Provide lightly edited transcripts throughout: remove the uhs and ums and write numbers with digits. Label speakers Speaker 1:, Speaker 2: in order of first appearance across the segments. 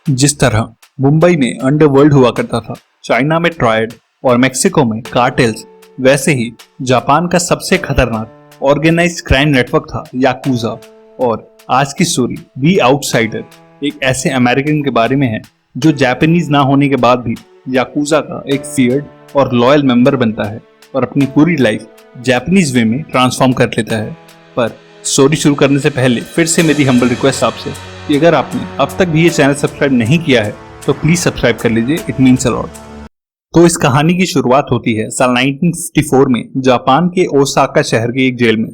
Speaker 1: जिस तरह मुंबई में अंडरवर्ल्ड हुआ करता था, चाइना में ट्रायड और मेक्सिको में कार्टेल्स, वैसे ही जापान का सबसे खतरनाक ऑर्गेनाइज्ड क्राइम नेटवर्क था याकुजा। और आज की स्टोरी दी आउटसाइडर एक ऐसे अमेरिकन के बारे में है जो जापानीज ना होने के बाद भी याकुजा का एक फियर्ड और लॉयल मेंबर बनता है और अपनी पूरी लाइफ जापानीज वे में ट्रांसफॉर्म कर लेता है। पर स्टोरी शुरू करने से पहले फिर से मेरी हम्बल रिक्वेस्ट आपसे कि अगर आपने अब तक भी ये चैनल सब्सक्राइब नहीं किया है तो प्लीज सब्सक्राइब कर लीजिए, इट मीन्स अ लॉट। तो इस कहानी की शुरुआत होती है साल 1954 में जापान के ओसाका शहर के एक जेल में।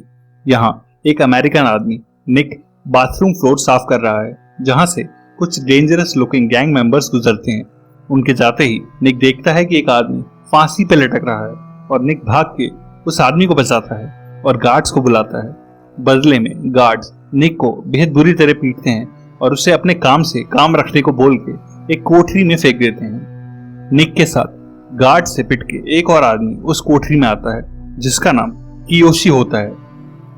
Speaker 1: यहाँ एक अमेरिकन आदमी निक बाथरूम फ्लोर साफ कर रहा है, जहाँ से कुछ डेंजरस लुकिंग गैंग मेंबर्स गुजरते हैं। उनके जाते ही निक देखता है कि एक आदमी फांसी पे लटक रहा है और निक भाग के उस आदमी को बचाता है और गार्ड्स को बुलाता है। बदले में गार्ड्स निक को बेहद बुरी तरह पीटते हैं और उसे अपने काम से काम रखने को बोल के एक कोठरी में फेंक देते हैं। निक के साथ गार्ड से पिट के एक और आदमी उस कोठरी में आता है जिसका नाम कियोशी होता है।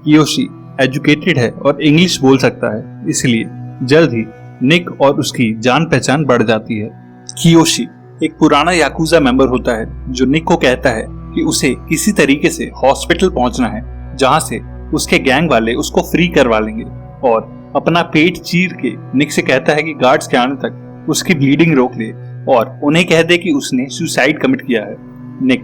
Speaker 1: कियोशी एजुकेटेड है और इंग्लिश बोल सकता है, इसलिए जल्द ही निक और उसकी जान पहचान बढ़ जाती है। कियोशी एक पुराना याकुजा मेंबर होता है जो निक को कहता है कि उसे किसी तरीके से हॉस्पिटल पहुंचना है, जहां से उसके गैंग वाले उसको फ्री करवा लेंगे, और अपना पेट चीर के निक से कहता है कि गार्ड्स के आने तक उसकी ब्लीडिंग रोक ले और उन्हें कह दे कि उसने सुसाइड कमिट किया है। निक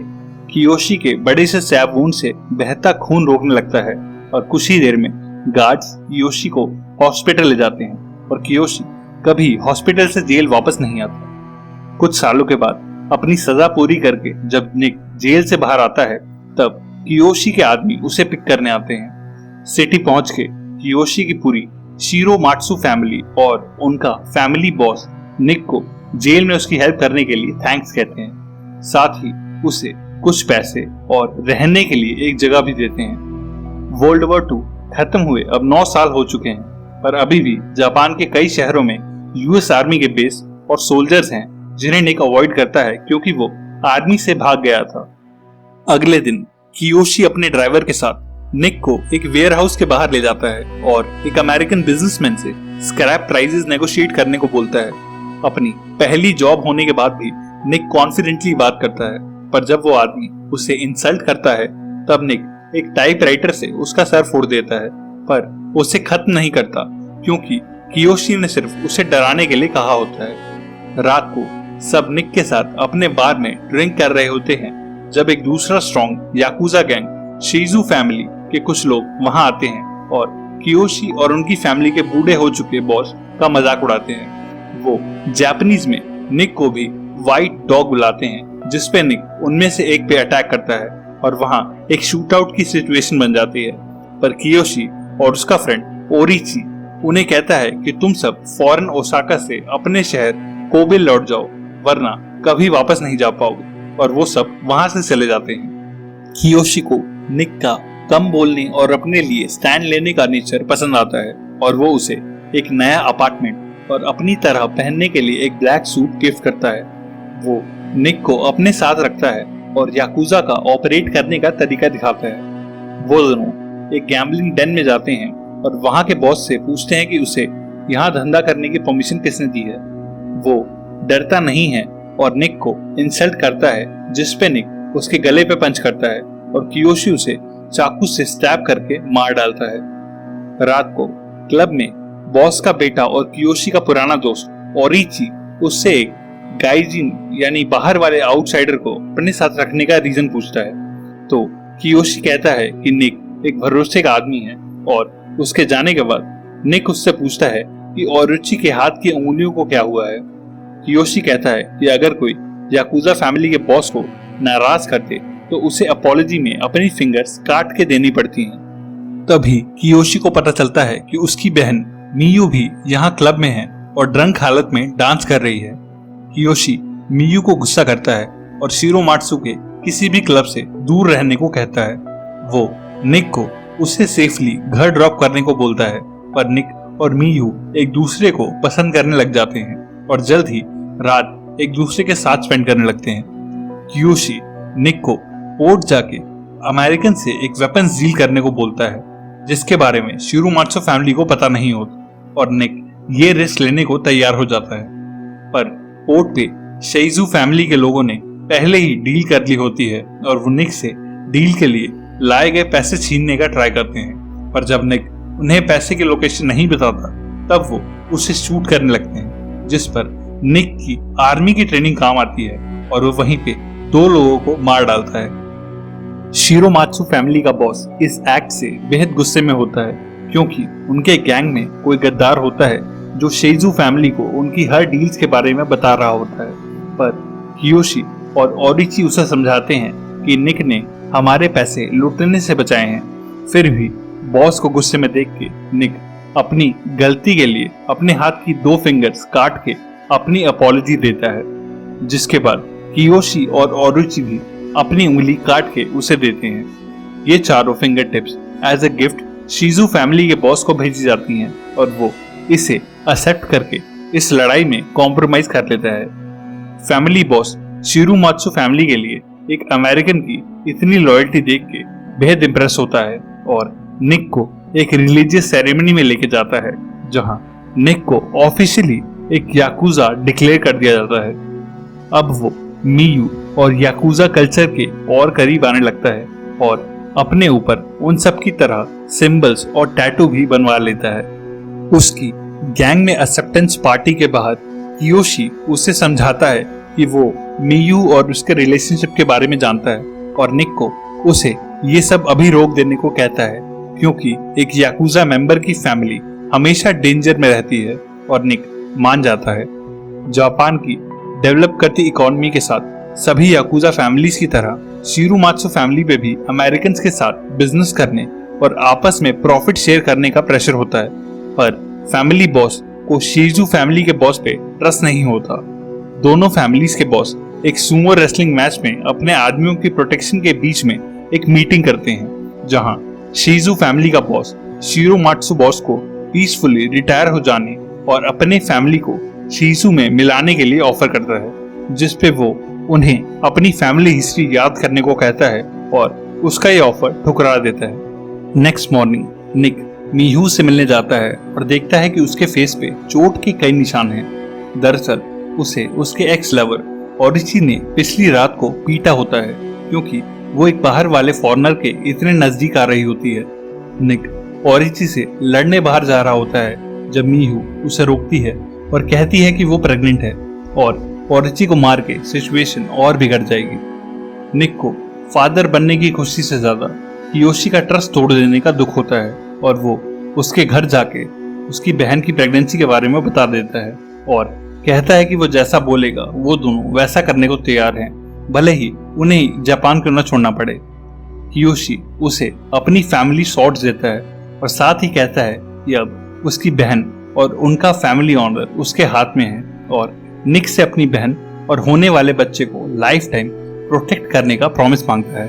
Speaker 1: कियोशी के बड़े से स्टैब वुंड से बहता खून रोकने लगता है और कुछ ही देर में गार्ड्स कियोशी को हॉस्पिटल ले जाते हैं और कियोशी कभी हॉस्पिटल से जेल वापस नहीं आता। कुछ सालों के बाद अपनी सजा पूरी करके जब निक जेल से बाहर आता है, तब कियोशी के आदमी उसे पिक करने आते हैं। सिटी पहुंच के कियोशी की पूरी शिरोमात्सु फैमिली और उनका फैमिली बॉस निक को जेल में उसकी हेल्प करने के लिए थैंक्स कहते हैं। साथ ही उसे कुछ पैसे और रहने के लिए एक जगह भी देते हैं। वर्ल्ड वॉर 2 खत्म हुए अब 9 साल हो चुके हैं, पर अभी भी जापान के कई शहरों में यूएस आर्मी के बेस और सोल्जर्स हैं जिन्हें निक अवॉइड करता है क्योंकि वो आर्मी से भाग गया था। अगले दिन कियोशी अपने ड्राइवर के साथ निक को एक वेयरहाउस के बाहर ले जाता है और एक अमेरिकन बिजनेसमैन से स्क्रैप प्राइसेस नेगोशिएट करने को बोलता है। अपनी पहली जॉब होने के बाद भी निक कॉन्फिडेंटली बात करता है, पर जब वो आदमी उसे इंसल्ट करता है तब निक एक टाइपराइटर से उसका सर फोड़ देता है, पर उसे खत्म नहीं करता क्योंकि कियोशी ने सिर्फ उसे डराने के लिए कहा होता है। रात को सब निक के साथ अपने बार में ड्रिंक कर रहे होते हैं जब एक दूसरा स्ट्रॉन्ग याकुजा गैंग शिजू फैमिली के कुछ लोग वहां आते हैं और कियोशी और उनकी फैमिली के बूढ़े हो चुके बॉस का मजाक उड़ाते हैं। वो जापानीज में निक को भी व्हाइट डॉग बुलाते हैं, जिसपे निक उनमें से एक पे अटैक करता है और वहां एक शूट आउट की सिचुएशन बन जाती है। पर कियोशी और उसका फ्रेंड ओरिची उन्हें कहता है कि तुम सब फौरन ओसाका से अपने शहर कोबे लौट जाओ, वरना कभी वापस नहीं जा पाओगे, और वो सब वहां से चले जाते हैं। कियोशी को निक का कम बोलने और अपने लिए स्टैंड लेने का नेचर पसंद आता है और वो उसे एक नया अपार्टमेंट और अपनी तरह पहनने के लिए एक ब्लैक सूट गिफ्ट करता है। वो निक को अपने साथ रखता है और याकुजा का ऑपरेट करने का तरीका दिखाता है। वो दोनों एक गैम्बलिंग डेन में जाते हैं और वहां के बॉस से पूछते हैं कि उसे यहाँ धंधा करने की परमिशन किसने दी है। वो डरता नहीं है और निक को इंसल्ट करता है, जिसपे निक उसके गले पे पंच करता है और कियोशी उसे चाकू से स्टैब करके मार डालता है। रात को क्लब में बॉस का बेटा और कियोशी का पुराना दोस्त ओरिची उससे एक गाइजिन यानी बाहर वाले आउटसाइडर को अपने साथ रखने का रीजन पूछता है। तो कियोशी कहता है कि निक एक भरोसे का आदमी है, और उसके जाने के बाद निक उससे पूछता है कि ओरिची के हाथ की उंगलियों को क्या हुआ है। कियोशी कहता है कि अगर कोई याकुजा फैमिली के बॉस को नाराज करते तो उसे अपॉलजी में अपनी फिंगर्स काट के देनी पड़ती हैं। तभी कियोशी को पता चलता है कि उसकी बहन मियू भी यहाँ क्लब में है और ड्रंक हालत में डांस कर रही है। कियोशी मियू को गुस्सा करता है और शिरोमात्सु के किसी भी क्लब से दूर रहने को कहता है। वो निक को उसे सेफली घर ड्रॉप करने को बोलता है, पर निक और मियू एक दूसरे को पसंद करने लग जाते हैं और जल्द ही रात एक दूसरे के साथ स्पेंड करने लगते हैं। कियोशी निक को पोर्ट जाके अमेरिकन से एक वेपन्स डील करने को बोलता है, जिसके बारे में शिरोमात्सु फैमिली को पता नहीं होता, और निक ये रिस्क लेने को तैयार हो जाता है। पर पोर्ट पे शेइजू फैमिली के लोगों ने पहले ही डील कर ली होती है और वो निक से डील के लिए लाए गए पैसे छीनने का ट्राई करते हैं। पर जब निक उन्हें पैसे की लोकेशन नहीं बताता तब वो उसे शूट करने लगते हैं, जिस पर निक की आर्मी की ट्रेनिंग काम आती है और वो वहीं पे 2 लोगों को मार डालता है। शिरोमात्सु फैमिली का बॉस इस एक्ट से बेहद गुस्से में होता है क्योंकि उनके गैंग में कोई गद्दार होता है जो शेइजू फैमिली को उनकी हर डील्स के बारे में बता रहा होता है। पर कियोशी और ओरिची उसे समझाते हैं कि निक ने हमारे पैसे लूटने से बचाए हैं। फिर भी बॉस को गुस्से में देख के निक अपनी गलती के लिए अपने हाथ की 2 फिंगर्स काट के अपनी अपॉलजी देता है, जिसके बाद कियोशी और ओरिची भी अपनी उंगली काट के उसे देते हैं। ये चारों finger tips as a gift Shiju family के बॉस को भेजी जाती हैं और वो इसे एक्सेप्ट करके इस लड़ाई में कॉम्प्रोमाइज कर लेता है। फैमिली बॉस शिरोमात्सु फैमिली के लिए एक अमेरिकन की इतनी लॉयल्टी देख के बेहद इम्प्रेस होता है और निक को एक रिलीजियस सेरेमनी में लेके जाता है, जहां निक को ऑफिशियली एक याकुजा डिक्लेयर कर दिया जाता है। अब वो मियू और याकुजा कल्चर के और करीब आने लगता है और अपने ऊपर उन सब की तरह सिंबल्स और टैटू भी बनवा लेता है। उसकी गैंग में एक्सेप्टेंस पार्टी के बाहर कियोशी उसे समझाता है कि वो मियू और उसके रिलेशनशिप के बारे में जानता है और निक को उसे ये सब अभी रोक देने को कहता है क्योंकि एक याकुजा मेंबर की फैमिली हमेशा डेंजर में रहती है और निक मान जाता है। जापान की डेवलप करती इकोनॉमी के साथ सभी याकुजा फैमिलीज की तरह शिरोमात्सु फैमिली पे भी अमेरिकन के साथ बिजनेस करने और आपस में प्रॉफिट शेयर करने का प्रेशर होता है। पर फैमिली बॉस को शिजू फैमिली के बॉस पे ट्रस्ट नहीं होता। दोनों फैमिलीज के बॉस एक सुमो रेसलिंग मैच में अपने आदमियों की प्रोटेक्शन के बीच में एक मीटिंग करते हैं, जहां शिजू फैमिली का बॉस शिरोमात्सु बॉस को पीसफुली रिटायर हो जाने और अपने फैमिली को शिजू में मिलाने के लिए ऑफर करता है, जिसपे वो उन्हें अपनी फैमिली हिस्ट्री याद करने को कहता है और उसका ये ऑफर ठुकरा देता है। नेक्स्ट मॉर्निंग निक मियू से मिलने जाता है और देखता है कि उसके फेस पे चोट के कई निशान हैं। दरअसल उसे उसके एक्स लवर ओरिची ने पिछली रात को पीटा होता है क्योंकि वो एक बाहर वाले फॉरेनर के इतने नजदीक आ रही होती है। निक ओरिची से लड़ने बाहर जा रहा होता है जब मियू उसे रोकती है और कहती है कि वो प्रेग्नेंट है और ओरिची को मार के सिचुएशन और बिगड़ जाएगी। निक को फादर बनने की खुशी से ज्यादा कियोशी का ट्रस्ट तोड़ देने का दुख होता है और वो उसके घर जाके उसकी बहन की प्रेगनेंसी के बारे में बता देता है और कहता है कि वो जैसा बोलेगा वो दोनों वैसा करने को तैयार हैं, भले ही उन्हें जापान क्यों न छोड़ना पड़े। कियोशी उसे अपनी फैमिली शॉर्ट्स देता है और साथ ही कहता है कि अब उसकी बहन और उनका फैमिली ऑनर उसके हाथ में है और निक से अपनी बहन और होने वाले बच्चे को लाइफ टाइम प्रोटेक्ट करने का प्रॉमिस मांगता है।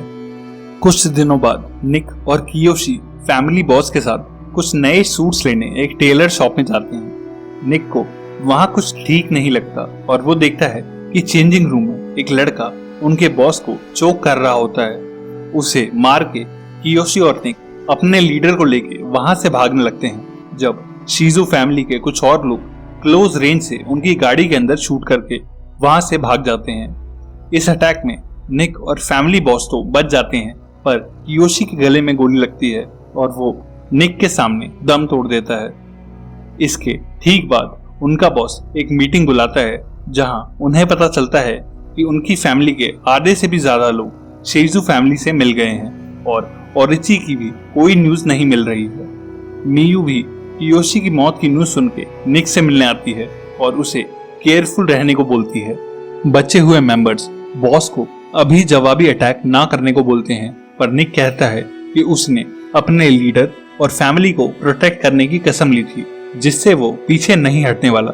Speaker 1: कुछ दिनों बाद निक और कियोशी फैमिली बॉस के साथ कुछ नए सूट्स लेने एक टेलर शॉप में जाते हैं। निक को वहां कुछ ठीक नहीं लगता और वो देखता है कि चेंजिंग रूम में एक लड़का उनके बॉस को चोक कर रहा होता है। उसे मार के कियोशी और निक अपने लीडर को लेके वहां से भागने लगते हैं, जब शिजू फैमिली के कुछ और लोग क्लोज रेंज से उनकी गाड़ी के अंदर शूट करके वहां से भाग जाते हैं। इस अटैक में निक और फैमिली बॉस तो बच जाते हैं, पर कियोशी के गले में गोली लगती है और वो निक के सामने दम तोड़ देता है। इसके ठीक बाद उनका बॉस एक मीटिंग बुलाता है, जहां उन्हें पता चलता है कि उनकी फैमिली के आधे से भी ज्यादा लोग शिजू फैमिली से मिल गए हैं और ओरिची की भी कोई न्यूज नहीं मिल रही है। मियू भी कियोशी की मौत की न्यूज सुन के निक से मिलने आती है और उसे केयरफुल रहने को बोलती है। बचे हुए मेंबर्स बॉस को अभी जवाबी अटैक ना करने को बोलते हैं, पर निक कहता है कि उसने अपने लीडर और फैमिली को प्रोटेक्ट करने की कसम ली थी, जिससे वो पीछे नहीं हटने वाला।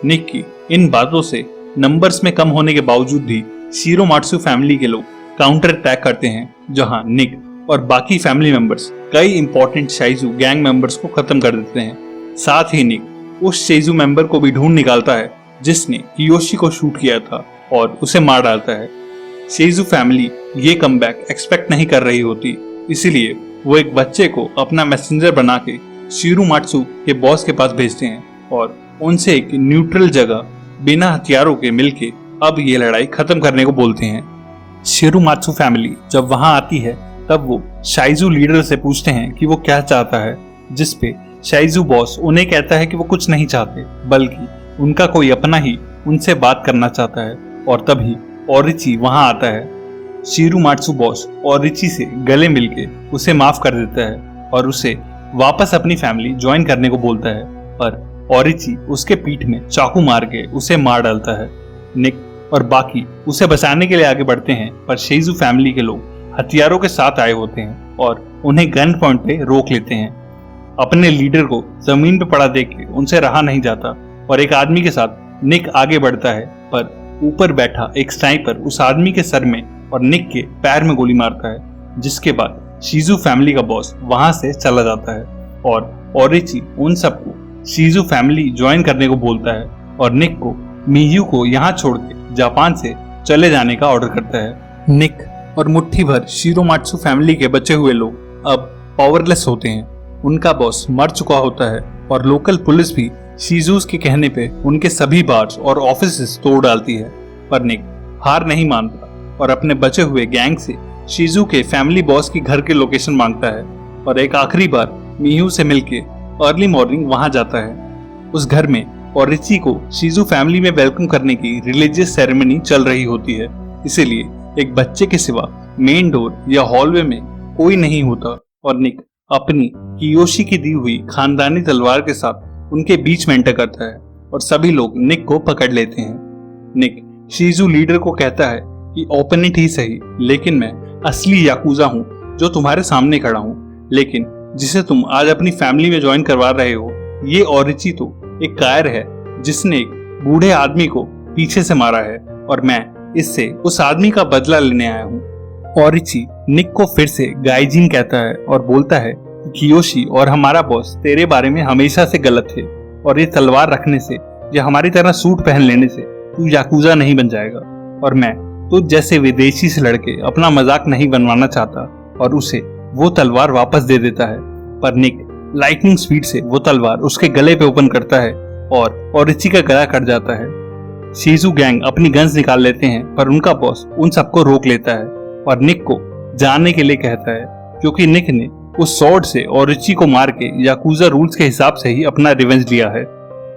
Speaker 1: निक की इन बातों से नंबर्स में कम होने के बावजूद भी शिरोमात्सु फैमिली के लोग काउंटर अटैक करते हैं, जहां निक और बाकी फैमिली मेंबर्स कई इंपॉर्टेंट शिजू गैंग मेंबर्स को खत्म कर देते हैं। साथ ही निक उस शिजू मेंबर को भी ढूंढ निकालता है जिसने कियोशी को शूट किया था और उसे मार डालता है। शिजू फैमिली ये कमबैक एक्सपेक्ट नहीं कर रही होती, इसीलिए वो एक बच्चे को अपना मैसेंजर बना के शिरोमात्सु के बॉस के पास भेजते हैं और उनसे एक न्यूट्रल जगह बिना हथियारों के मिलके अब ये लड़ाई खत्म करने को बोलते हैं। शिरुमात्सु फैमिली जब वहां आती है तब वो शाइजू लीडर से पूछते हैं कि वो क्या चाहता है, जिसपे शाइजू बॉस उन्हें कहता है कि वो कुछ नहीं चाहते, बल्कि उनका कोई अपना ही उनसे बात करना चाहता है। और तभी ओरिची वहां आता है। शिरुमात्सु बॉस ओरिची से गले मिलके उसे माफ कर देता है और उसे वापस अपनी फैमिली ज्वाइन करने को बोलता है, पर ओरिची उसके पीठ में चाकू मार के उसे मार डालता है। निक और बाकी उसे बचाने के लिए आगे बढ़ते हैं, पर शिजुओ फैमिली के लोग हथियारों के साथ आए होते हैं और उन्हें गन पॉइंट पे रोक लेते हैं। अपने लीडर को जमीन पे पड़ा देख के उनसे रहा नहीं जाता और एक आदमी के साथ निक आगे बढ़ता है, पर ऊपर बैठा एक स्नाइपर उस आदमी के सर में और निक के पैर में गोली मारता है, जिसके बाद शिजुओ फैमिली का बॉस वहां से चला जाता है और ओरिची उन सबको शिजुओ फैमिली ज्वाइन करने को बोलता है और निक को मियू को यहाँ छोड़ के जापान से चले जाने का ऑर्डर करता है। निक और मुट्ठी भर शिरुमात्सु फैमिली के बचे हुए लोग अब पावरलेस होते हैं। उनका बॉस मर चुका होता है और लोकल पुलिस भी शिजुओ के कहने पे उनके सभी बार्स और ऑफिसेस तोड़ डालती है, पर निक हार नहीं मानता और अपने बचे हुए गैंग से शिजुओ के फैमिली बॉस की घर के लोकेशन मांगता है और एक आखिरी बार मियू से मिलके अर्ली मॉर्निंग वहां जाता है। उस घर में ओरिची को शिजुओ फैमिली में वेलकम करने की रिलीजियस सेरेमनी चल रही होती है, इसीलिए एक बच्चे के सिवा मेन डोर या हॉलवे में कोई नहीं होता और निक अपनी कियोशी की दी हुई खानदानी तलवार के साथ उनके बीच में एंटर करता है और सभी लोग निक को पकड़ लेते हैं। निक शिजुओ लीडर को कहता है कि ओपोनेंट ही सही, लेकिन मैं असली याकुजा हूँ जो तुम्हारे सामने खड़ा हूँ, लेकिन जिसे तुम आज अपनी फैमिली में ज्वाइन करवा रहे हो ये ओरिची तो एक कायर है जिसने एक बूढ़े आदमी को पीछे से मारा है और मैं इससे उस आदमी का बदला लेने आया हूँ। ओरिची निक को फिर से गाइजिन कहता है और बोलता है कि कियोशी और हमारा बॉस तेरे बारे में हमेशा से गलत थे और ये तलवार रखने से या हमारी तरह सूट पहन लेने से तू याकुजा नहीं बन जाएगा और मैं तुझ जैसे विदेशी से लड़के अपना मजाक नहीं बनवाना चाहता और उसे वो तलवार वापस दे देता है। पर निक लाइटनिंग स्पीड से वो तलवार उसके गले पे ओपन करता है और ओरिची का गला कट जाता है। शिजुओ गैंग अपनी गन्स निकाल लेते हैं, पर उनका बॉस उन सबको रोक लेता है और निक को जाने के लिए कहता है, क्योंकि निक ने उस स्वॉर्ड से ओरिची को मार के याकुजा रूल्स के हिसाब से ही अपना रिवेंज लिया है।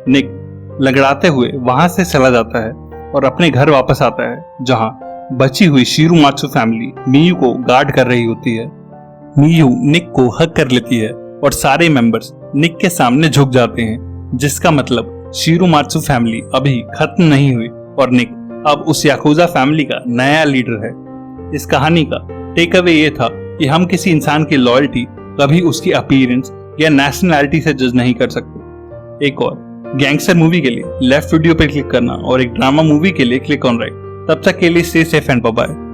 Speaker 1: निक लगड़ाते हुए वहां से चला जाता है और अपने घर वापस आता है, जहां बची हुई शिरुमात्सु फैमिली मियू को गार्ड कर रही होती है। मियू निक को हग कर लेती है और सारे मेंबर्स निक के सामने झुक जाते हैं, जिसका मतलब शिरुमात्सु फैमिली अभी खत्म नहीं हुई और निक अब उस याकुजा फैमिली का नया लीडर है। इस कहानी का टेक अवे ये था कि हम किसी इंसान की लॉयल्टी कभी उसकी अपीयरेंस या नेशनैलिटी से जज नहीं कर सकते। एक और गैंगस्टर मूवी के लिए लेफ्ट वीडियो पर क्लिक करना और एक ड्रामा मूवी के लिए क्लिक ऑन राइट। तब तक के लिए stay safe and bye bye.